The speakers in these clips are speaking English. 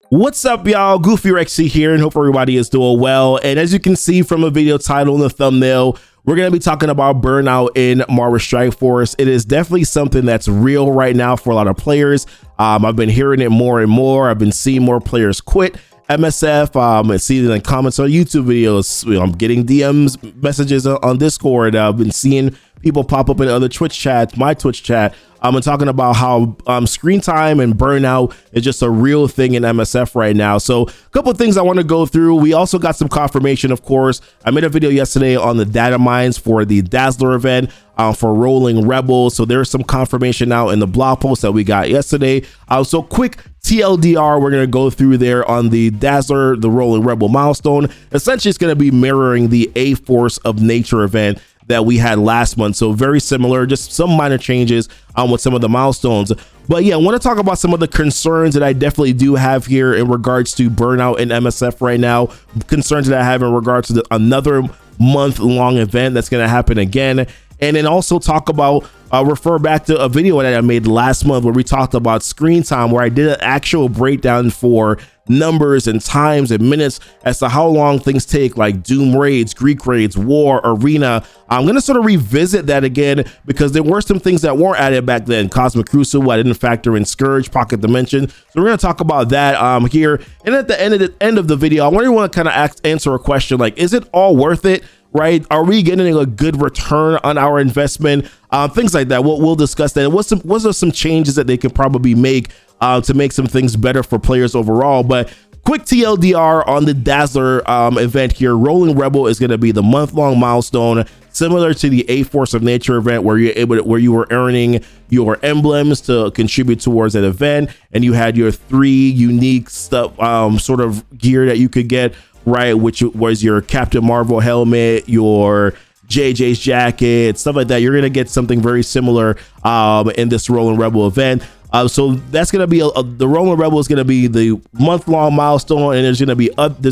What's up, y'all? GoofyRhexxi here, and hope everybody is doing well. And as you can see from the video title and the thumbnail, we're going to be talking about burnout in Marvel Strike Force. It is definitely something that's real right now for a lot of players. I've been hearing it more and more. I've been seeing more players quit MSF and seeing it in comments on YouTube videos. I'm getting DMs, messages on Discord. I've been seeing people pop up in other Twitch chats, my Twitch chat. I'm talking about how screen time and burnout is just a real thing in MSF right now. So a couple of things I want to go through. We also got some confirmation, of course. I made a video yesterday on the data mines for the Dazzler event for Rolling Rebels. So there's some confirmation now in the blog post that we got yesterday. So quick TLDR, we're going to go through there on the Dazzler, the Rolling Rebel milestone. Essentially, it's going to be mirroring the A Force of Nature event that we had last month. So very similar, just some minor changes with some of the milestones. But yeah, I want to talk about some of the concerns that I definitely do have here in regards to burnout in MSF right now. Concerns that I have in regards to another month-long event that's going to happen again. And then also talk about, refer back to a video that I made last month where we talked about screen time, where I did an actual breakdown for numbers and times and minutes as to how long things take, like Doom raids, Greek raids, War, Arena. I'm going to sort of revisit that again because there were some things that weren't added back then. Cosmic Crucible, I didn't factor in Scourge, Pocket Dimension. So we're going to talk about that here. And at the end of the video, I want to kind of answer a question like, is it all worth it? Right? Are we getting a good return on our investment? Things like that. We'll discuss that. And what are some changes that they could probably make to make some things better for players overall? But quick TLDR on the Dazzler event here. Rolling Rebel is going to be the month-long milestone, similar to the A Force of Nature event, where you were earning your emblems to contribute towards that event, and you had your 3 unique stuff, sort of gear that you could get. Right, which was your Captain Marvel helmet, your JJ's jacket, stuff like that. You're gonna get something very similar in this Rolling Rebel event. So that's gonna be the Rolling Rebel is gonna be the month-long milestone, and there's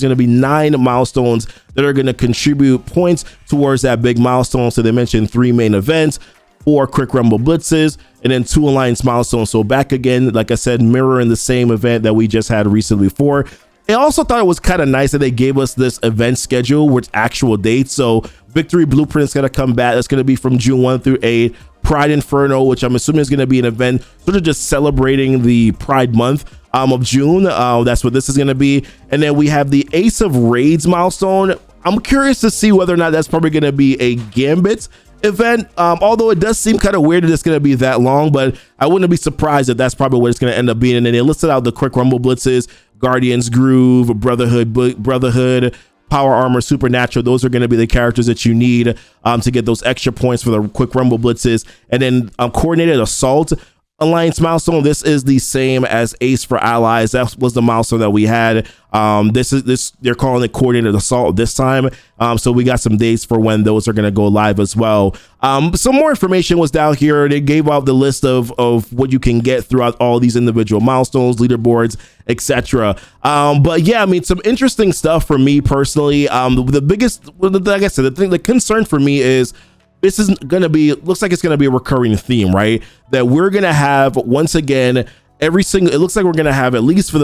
gonna be 9 milestones that are gonna contribute points towards that big milestone. So they mentioned 3 main events, 4 quick rumble blitzes, and then 2 alliance milestones. So back again, like I said, mirroring the same event that we just had recently before. I also thought it was kind of nice that they gave us this event schedule with actual dates. So Victory Blueprint is going to come back. That's going to be from June 1 through 8. Pride Inferno, which I'm assuming is going to be an event sort of just celebrating the Pride month of June. That's what this is going to be. And then we have the Ace of Raids milestone. I'm curious to see whether or not that's probably going to be a Gambit event, although it does seem kind of weird that it's going to be that long, but I wouldn't be surprised if that's probably what it's going to end up being. And then they listed out the quick rumble blitzes: Guardians, Groove, Brotherhood, Power Armor, Supernatural. Those are going to be the characters that you need to get those extra points for the quick rumble blitzes. And then Coordinated Assault Alliance milestone. This is the same as Ace for Allies. That was the milestone that we had. They're calling it Coordinated Assault this time. So we got some dates for when those are going to go live as well. Some more information was down here. They gave out the list of what you can get throughout all these individual milestones, leaderboards, etc. But yeah, I mean, some interesting stuff for me personally. The biggest, like I said, the concern for me is, this is going to be, looks like it's going to be a recurring theme, right? That we're going to have, once again, it looks like we're going to have, at least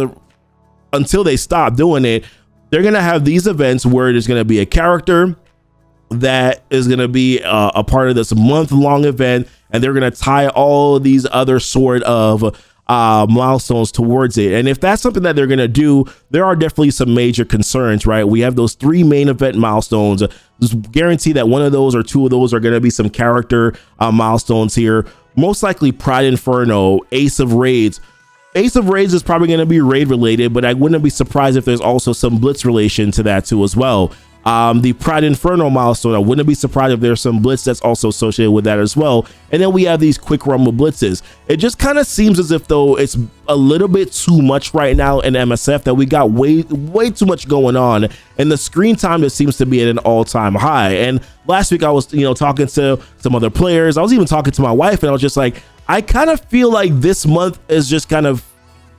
until they stop doing it, they're going to have these events where there's going to be a character that is going to be a part of this month-long event, and they're going to tie all these other sort of milestones towards it. And if that's something that they're going to do, there are definitely some major concerns, right? We have those 3 main event milestones. Just guarantee that one of those or 2 of those are going to be some character milestones here. Most likely Pride Inferno, Ace of Raids. Ace of Raids is probably going to be raid related, but I wouldn't be surprised if there's also some blitz relation to that too as well. The Pride Inferno milestone, I wouldn't be surprised if there's some blitz that's also associated with that as well. And then we have these quick rumble blitzes. It just kind of seems as if though it's a little bit too much right now in MSF, that we got way too much going on, and the screen time just seems to be at an all-time high. And last week I was talking to some other players. I was even talking to my wife, and I was just like, I kind of feel like this month is just kind of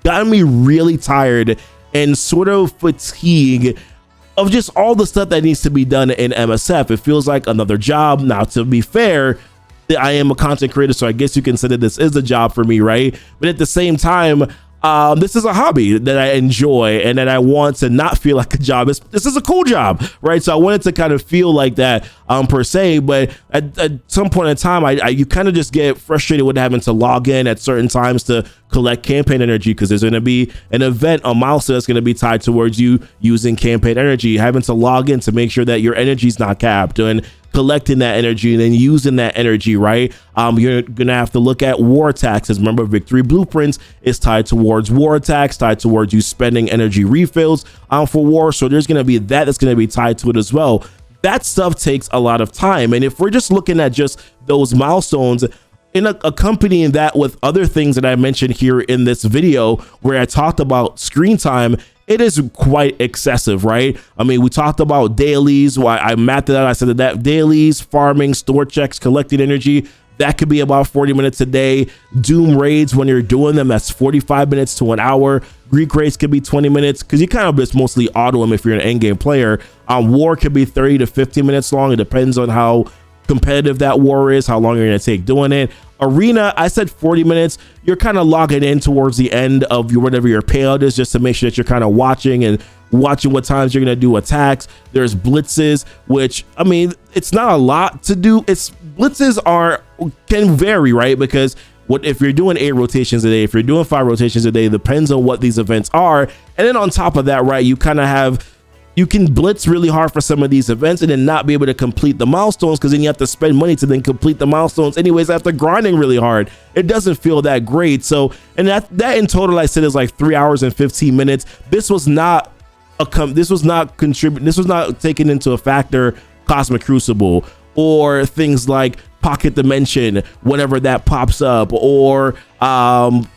gotten me really tired and sort of fatigued of just all the stuff that needs to be done in MSF. It feels like another job. Now, to be fair, I am a content creator, so I guess you can consider this is a job for me, right? But at the same time, this is a hobby that I enjoy and that I want to not feel like a job. This is a cool job, right? So I wanted to kind of feel like that per se, but at some point in time, you kind of just get frustrated with having to log in at certain times to collect campaign energy, because there's going to be an event, a milestone that's going to be tied towards you using campaign energy, having to log in to make sure that your energy is not capped, and collecting that energy and then using that energy, right? You're gonna have to look at war taxes. Remember, victory blueprints is tied towards war attacks, tied towards you spending energy refills for war. So there's gonna be that's gonna be tied to it as well. That stuff takes a lot of time, and if we're just looking at just those milestones, in accompanying that with other things that I mentioned here in this video where I talked about screen time, it is quite excessive, right? I mean, we talked about dailies. Why I mapped it out. I said that dailies, farming, store checks, collecting energy, that could be about 40 minutes a day. Doom raids, when you're doing them, that's 45 minutes to an hour. Greek raids could be 20 minutes because you kind of just mostly auto them if you're an endgame player. War could be 30 to 50 minutes long. It depends on how competitive that war is, how long you're going to take doing it. Arena, I said 40 minutes. You're kind of logging in towards the end of whatever your payout is, just to make sure that you're kind of watching what times you're going to do attacks. There's blitzes, which, I mean, it's not a lot to do. Blitzes can vary, right? Because if you're doing 8 rotations a day, if you're doing 5 rotations a day, depends on what these events are. And then on top of that, right, you can blitz really hard for some of these events and then not be able to complete the milestones, because then you have to spend money to then complete the milestones anyways after grinding really hard. It doesn't feel that great. So, and that in total, I said, is like 3 hours and 15 minutes. This was not taken into a factor Cosmic Crucible or things like Pocket Dimension whenever that pops up, or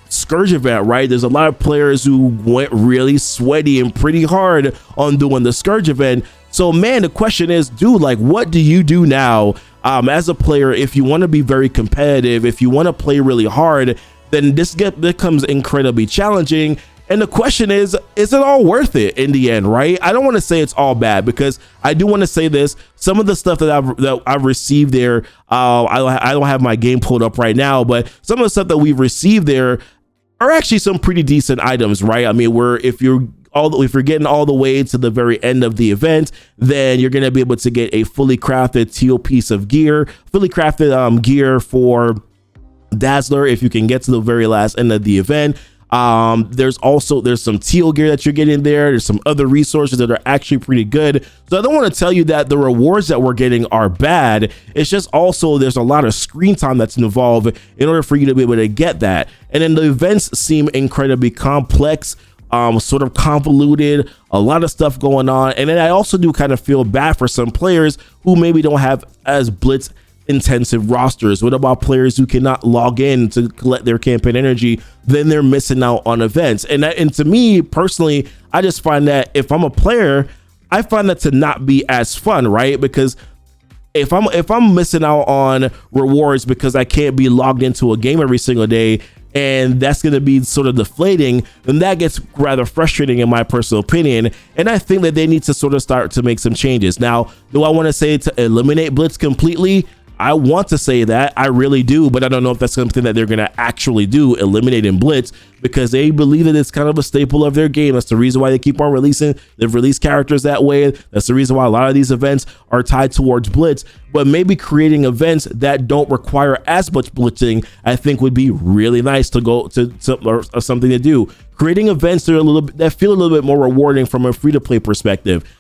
Scourge event, right? There's a lot of players who went really sweaty and pretty hard on doing the Scourge event. So man, the question is, dude, like, what do you do now as a player if you want to be very competitive, if you want to play really hard? Then this becomes incredibly challenging. And the question is it all worth it in the end, right? I don't want to say it's all bad, because I do want to say this. Some of the stuff that I've received there, I don't have my game pulled up right now, but some of the stuff that we've received there are actually some pretty decent items, right? I mean, if you're getting all the way to the very end of the event, then you're going to be able to get a fully crafted teal piece of gear, fully crafted gear for Dazzler if you can get to the very last end of the event. There's some teal gear that you're getting there. There's some other resources that are actually pretty good. So I don't want to tell you that the rewards that we're getting are bad. It's just also there's a lot of screen time that's involved in order for you to be able to get that. And then the events seem incredibly complex, sort of convoluted, a lot of stuff going on. And then I also do kind of feel bad for some players who maybe don't have as blitz intensive rosters. What about players who cannot log in to collect their campaign energy? Then they're missing out on events. And to me personally, I just find that if I'm a player, I find that to not be as fun, right? Because if I'm missing out on rewards because I can't be logged into a game every single day, and that's going to be sort of deflating, then that gets rather frustrating in my personal opinion. And I think that they need to sort of start to make some changes. Now, do I want to say to eliminate blitz completely? I want to say that, I really do, but I don't know if that's something that they're going to actually do, eliminating blitz, because they believe that it's kind of a staple of their game. That's the reason why they keep on releasing. They've released characters that way. That's the reason why a lot of these events are tied towards blitz. But maybe creating events that don't require as much blitzing, I think would be really nice to go to or something to do. Creating events that feel a little bit more rewarding from a free-to-play perspective.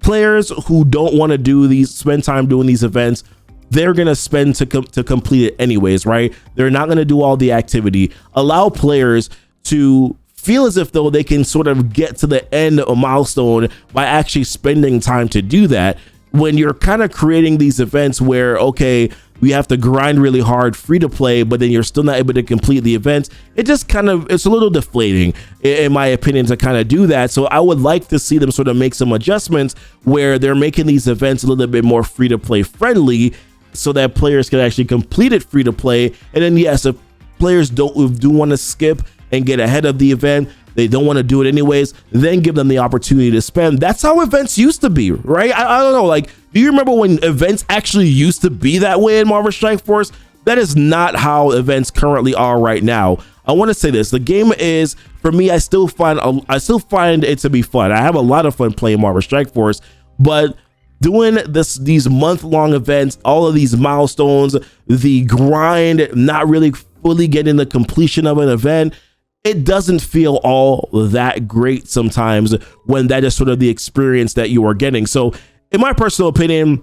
Players who don't want to spend time doing these events, they're going to spend to complete it anyways, right? They're not going to do all the activity. Allow players to feel as if though they can sort of get to the end of a milestone by actually spending time to do that. When you're kind of creating these events where, okay, we have to grind really hard free to play, but then you're still not able to complete the events, it's a little deflating in my opinion to kind of do that. So I would like to see them sort of make some adjustments where they're making these events a little bit more free to play friendly, so that players can actually complete it free to play. And then yes, if players do want to skip and get ahead of the event, they don't want to do it anyways, then give them the opportunity to spend. That's how events used to be, right? I don't know, like, do you remember when events actually used to be that way in Marvel Strike Force? That is not how events currently are right now. I want to say this: the game is, for me, I still find it to be fun. I have a lot of fun playing Marvel Strike Force, but doing these month-long events, all of these milestones, the grind, not really fully getting the completion of an event, it doesn't feel all that great sometimes when that is sort of the experience that you are getting. So in my personal opinion,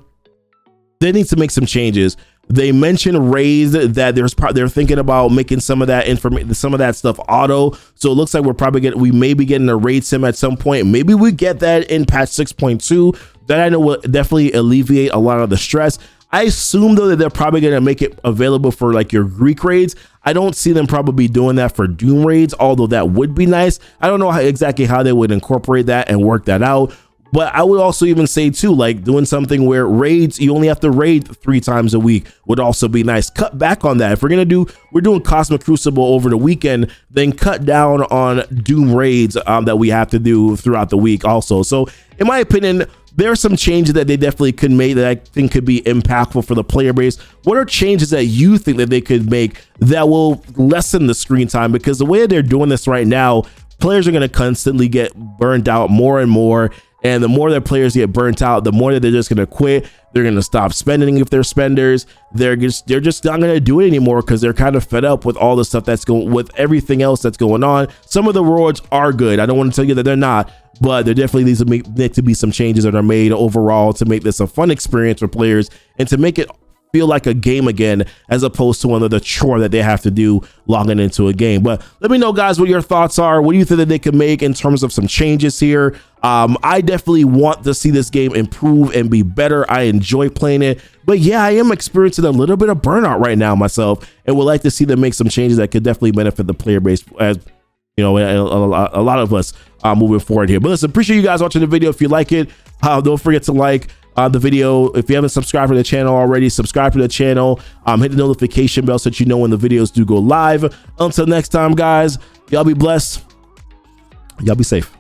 they need to make some changes. They mentioned raids that they're thinking about making some of that stuff auto. So it looks like we may be getting a raid sim at some point. Maybe we get that in patch 6.2. That I know will definitely alleviate a lot of the stress. I assume though that they're probably going to make it available for like your Greek raids. I don't see them probably doing that for Doom raids, although that would be nice. I don't know exactly how they would incorporate that and work that out. But I would also even say too, like doing something where raids, you only have to raid 3 times a week would also be nice. Cut back on that. If we're doing Cosmic Crucible over the weekend, then cut down on Doom raids that we have to do throughout the week also. So in my opinion, there are some changes that they definitely could make that I think could be impactful for the player base. What are changes that you think that they could make that will lessen the screen time? Because the way they're doing this right now, players are going to constantly get burned out more and more. And the more that players get burnt out, the more that they're just going to quit. They're going to stop spending if they're spenders. They're just not going to do it anymore because they're kind of fed up with all the stuff that's going, with everything else that's going on. Some of the rewards are good. I don't want to tell you that they're not, but there definitely needs to be some changes that are made overall to make this a fun experience for players and to make it feel like a game again, as opposed to another chore that they have to do logging into a game. But let me know, guys, what your thoughts are. What do you think that they could make in terms of some changes here? I definitely want to see this game improve and be better. I enjoy playing it, but yeah, I am experiencing a little bit of burnout right now myself, and would like to see them make some changes that could definitely benefit the player base, as you know, a lot of us moving forward here. But listen, appreciate you guys watching the video. If you like it, don't forget to like the video. If you haven't subscribed to the channel already, subscribe to the channel, hit the notification bell so that you know when the videos do go live. Until next time, guys, y'all be blessed, y'all be safe.